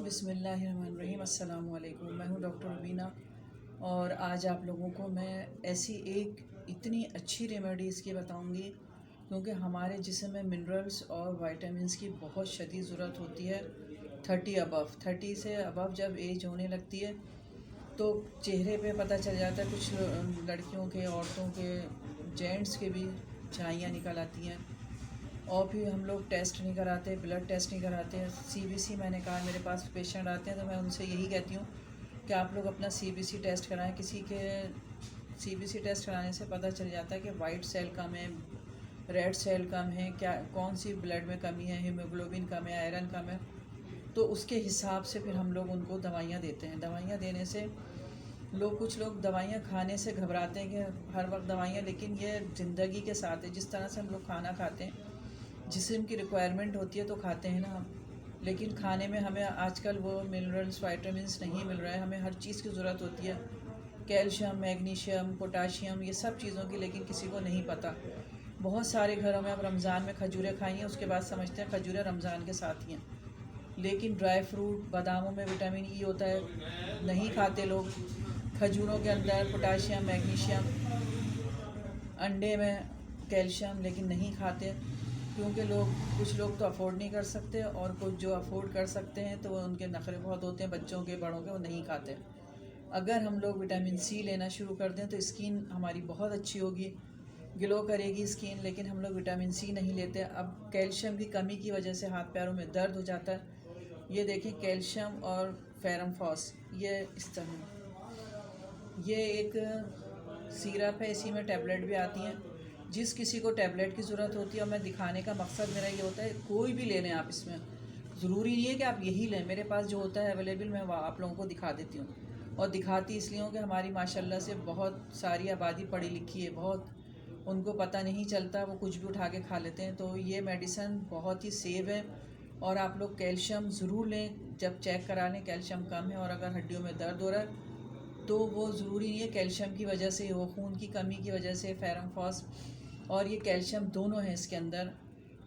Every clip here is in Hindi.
बिस्मिल्लाहिर्रहमानिर्रहीम। अस्सलाम वालेकुम। मैं हूँ डॉक्टर रुबीना और आज आप लोगों को मैं ऐसी एक इतनी अच्छी रेमेडी इसकी बताऊँगी क्योंकि हमारे जिस्म में मिनरल्स और विटामिन्स की बहुत शदीद ज़रूरत होती है। 30 से अबव जब एज होने लगती है तो चेहरे पे पता चल जाता है। कुछ लड़कियों के, औरतों के, जेंट्स के भी झाइयाँ निकल आती हैं। और फिर हम लोग टेस्ट नहीं कराते, ब्लड टेस्ट नहीं कराते हैं। सीबीसी मैंने कहा, मेरे पास पेशेंट आते हैं तो मैं उनसे यही कहती हूँ कि आप लोग अपना सीबीसी टेस्ट कराएं। किसी के सीबीसी टेस्ट कराने से पता चल जाता है कि वाइट सेल कम है, रेड सेल कम है, क्या कौन सी ब्लड में कमी है, हीमोग्लोबिन कम है, आयरन कम है। तो उसके हिसाब से फिर हम लोग उनको दवाइयाँ देते हैं। दवाइयाँ देने से कुछ लोग दवाइयाँ खाने से घबराते हैं कि हर वक्त दवाइयाँ, लेकिन ये ज़िंदगी के साथ है। जिस तरह से हम लोग खाना खाते हैं, जिस्म की रिक्वायरमेंट होती है तो खाते हैं ना हम, लेकिन खाने में हमें आजकल वो मिनरल्स, विटामिन्स नहीं मिल रहा है। हमें हर चीज़ की ज़रूरत होती है, कैल्शियम, मैग्नीशियम, पोटाशियम, ये सब चीज़ों की, लेकिन किसी को नहीं पता। बहुत सारे घरों में अब रमज़ान में खजूरें खाई हैं, उसके बाद समझते हैं खजूरें रमज़ान के साथ ही हैं, लेकिन ड्राई फ्रूट, बादामों में विटामिन ई होता है, नहीं खाते लोग। खजूरों के अंदर पोटाशियम, मैग्नीशियम, अंडे में कैल्शियम, लेकिन नहीं खाते क्योंकि कुछ लोग तो अफोर्ड नहीं कर सकते, और कुछ जो अफोर्ड कर सकते हैं तो उनके नखरे बहुत होते हैं, बच्चों के, बड़ों के, वो नहीं खाते। अगर हम लोग विटामिन सी लेना शुरू कर दें तो स्किन हमारी बहुत अच्छी होगी, ग्लो करेगी स्किन, लेकिन हम लोग विटामिन सी नहीं लेते। अब कैल्शियम की कमी की वजह से हाथ पैरों में दर्द हो जाता है। ये देखें, कैल्शियम और फेरमफॉस, ये इस तरह, ये एक सिरप है, इसी में टैबलेट भी आती हैं। जिस किसी को टैबलेट की ज़रूरत होती है, और मैं दिखाने का मकसद मेरा ये होता है, कोई भी ले लें आप, इसमें ज़रूरी नहीं है कि आप यही लें। मेरे पास जो होता है अवेलेबल, मैं आप लोगों को दिखा देती हूँ। और दिखाती इसलिए हूँ कि हमारी माशाल्लाह से बहुत सारी आबादी पढ़ी लिखी है, बहुत उनको पता नहीं चलता, वो कुछ भी उठा के खा लेते हैं। तो ये मेडिसन बहुत ही सेव है, और आप लोग कैल्शियम ज़रूर लें। जब चेक करा लें कैल्शियम कम है, और अगर हड्डियों में दर्द हो रहा है तो वो ज़रूरी नहीं है कैल्शियम की वजह से हो, खून की कमी की वजह से। फेरमफॉस और ये कैल्शियम दोनों हैं इसके अंदर,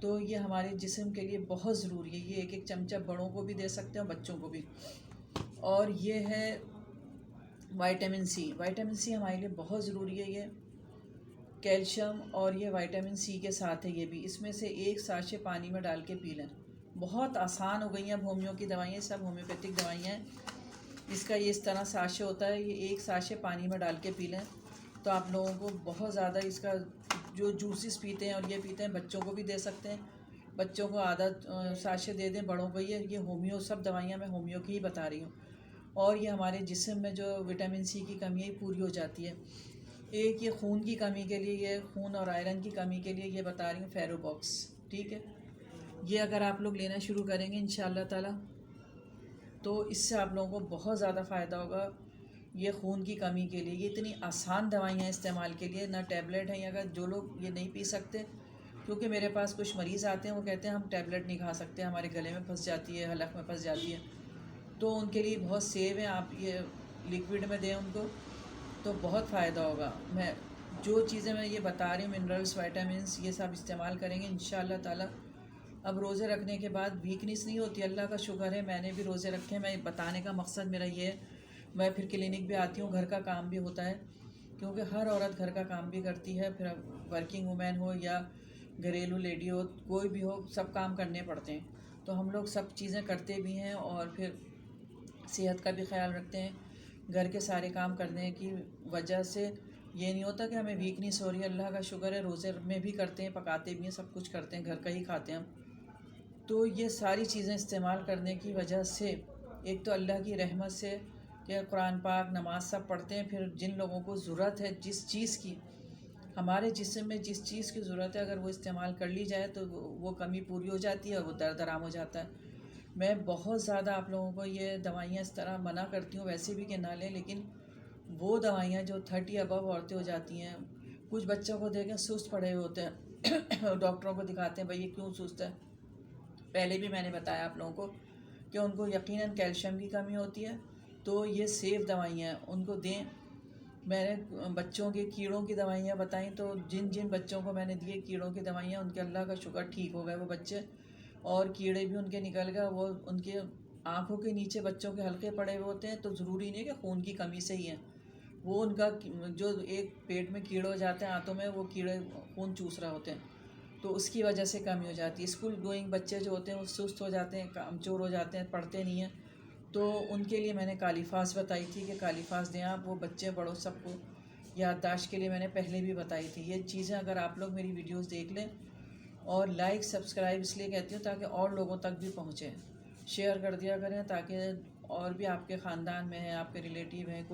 तो ये हमारे जिस्म के लिए बहुत ज़रूरी है। ये एक एक चमचा बड़ों को भी दे सकते हैं, बच्चों को भी। और ये है विटामिन सी। विटामिन सी हमारे लिए बहुत ज़रूरी है। ये कैल्शियम और ये विटामिन सी के साथ है। ये भी, इसमें से एक साशे पानी में डाल के पी लें। बहुत आसान हो गई हैं अब होम्यो की दवाइयाँ, सब होम्योपैथिक दवाइयाँ हैं। इसका ये इस तरह साशे होता है, ये एक साशे पानी में डाल के पी लें तो आप लोगों को बहुत ज़्यादा इसका, जो जूसेस पीते हैं और ये पीते हैं, बच्चों को भी दे सकते हैं। बच्चों को आधा साशे दे दें, बड़ों को ये होम्यो, सब दवाइयाँ मैं होम्यो की ही बता रही हूँ। और ये हमारे जिस्म में जो विटामिन सी की कमी है पूरी हो जाती है। एक ये खून की कमी के लिए, ये खून और आयरन की कमी के लिए ये बता रही हूँ, फेरोबॉक्स, ठीक है। ये अगर आप लोग लेना शुरू करेंगे इंशाअल्लाह ताला तो इससे आप लोगों को बहुत ज़्यादा फ़ायदा होगा। ये खून की कमी के लिए, ये इतनी आसान दवाइयाँ इस्तेमाल के लिए, ना टैबलेट हैं। अगर जो लोग ये नहीं पी सकते, क्योंकि मेरे पास कुछ मरीज़ आते हैं, वो कहते हैं हम टैबलेट नहीं खा सकते, हमारे गले में फंस जाती है, हलक में फंस जाती है, तो उनके लिए बहुत सेव है। आप ये लिक्विड में दें उनको तो बहुत फ़ायदा होगा। मैं जो चीज़ें मैं ये बता रही हूँ, मिनरल्स, विटामिन्स, ये सब इस्तेमाल करेंगे इंशाअल्लाह ताला। अब रोज़े रखने के बाद वीकनेस नहीं होती, अल्लाह का शुक्र है। मैंने भी रोज़े रखे हैं। मैं बताने का मकसद मेरा ये है, मैं फिर क्लिनिक भी आती हूँ, घर का काम भी होता है, क्योंकि हर औरत घर का काम भी करती है, फिर वर्किंग वुमेन हो या घरेलू लेडी हो, कोई भी हो, सब काम करने पड़ते हैं। तो हम लोग सब चीज़ें करते भी हैं, और फिर सेहत का भी ख्याल रखते हैं। घर के सारे काम करने की वजह से ये नहीं होता कि हमें वीकनेस हो रही है। अल्लाह का शुक्र है, रोज़े में भी करते हैं, पकाते भी हैं, सब कुछ करते हैं, घर का ही खाते हैं हम। तो ये सारी चीज़ें इस्तेमाल करने की वजह से, एक तो अल्लाह की रहमत से कि कुरान पाक, नमाज सब पढ़ते हैं, फिर जिन लोगों को ज़रूरत है जिस चीज़ की, हमारे जिस्म में जिस चीज़ की ज़रूरत है, अगर वो इस्तेमाल कर ली जाए तो वो कमी पूरी हो जाती है, और वो दर्द आराम हो जाता है। मैं बहुत ज़्यादा आप लोगों को ये दवाइयाँ इस तरह मना करती हूँ वैसे भी कि ना लें, लेकिन वो दवाइयाँ जो 30 अबव औरतें हो जाती हैं, कुछ बच्चों को देखें सुस्त पड़े हुए होते हैं डॉक्टरों को दिखाते हैं, भाई ये क्यों सुस्त है। पहले भी मैंने बताया आप लोगों को कि उनको यकीनन कैल्शियम की कमी होती है, तो ये सेफ दवाइयाँ हैं, उनको दें। मैंने बच्चों के कीड़ों की दवाइयाँ बताई, तो जिन जिन बच्चों को मैंने दिए कीड़ों की दवाइयाँ, उनके अल्लाह का शुक्र ठीक हो गए वो बच्चे, और कीड़े भी उनके निकल गए, वो उनके आँखों के नीचे बच्चों के हल्के पड़े हुए होते हैं, तो ज़रूरी नहीं है कि खून की कमी से ही है। वो उनका जो एक पेट में कीड़े हो जाते हैं आंतों में, वो कीड़े खून चूस रहे होते हैं, तो उसकी वजह से कमी हो जाती है। स्कूल गोइंग बच्चे जो होते हैं वो सुस्त हो जाते हैं, कमज़ोर हो जाते हैं, पढ़ते नहीं हैं, तो उनके लिए मैंने कालीफास बताई थी कि कालीफास दें आप, वो बच्चे बड़ों सबको। याददाश्त के लिए मैंने पहले भी बताई थी। ये चीज़ें अगर आप लोग मेरी वीडियोस देख लें, और लाइक सब्सक्राइब इसलिए कहती हूँ ताकि और लोगों तक भी पहुँचे, शेयर कर दिया करें ताकि और भी आपके ख़ानदान में हैं, आपके रिलेटिव हैं, कोई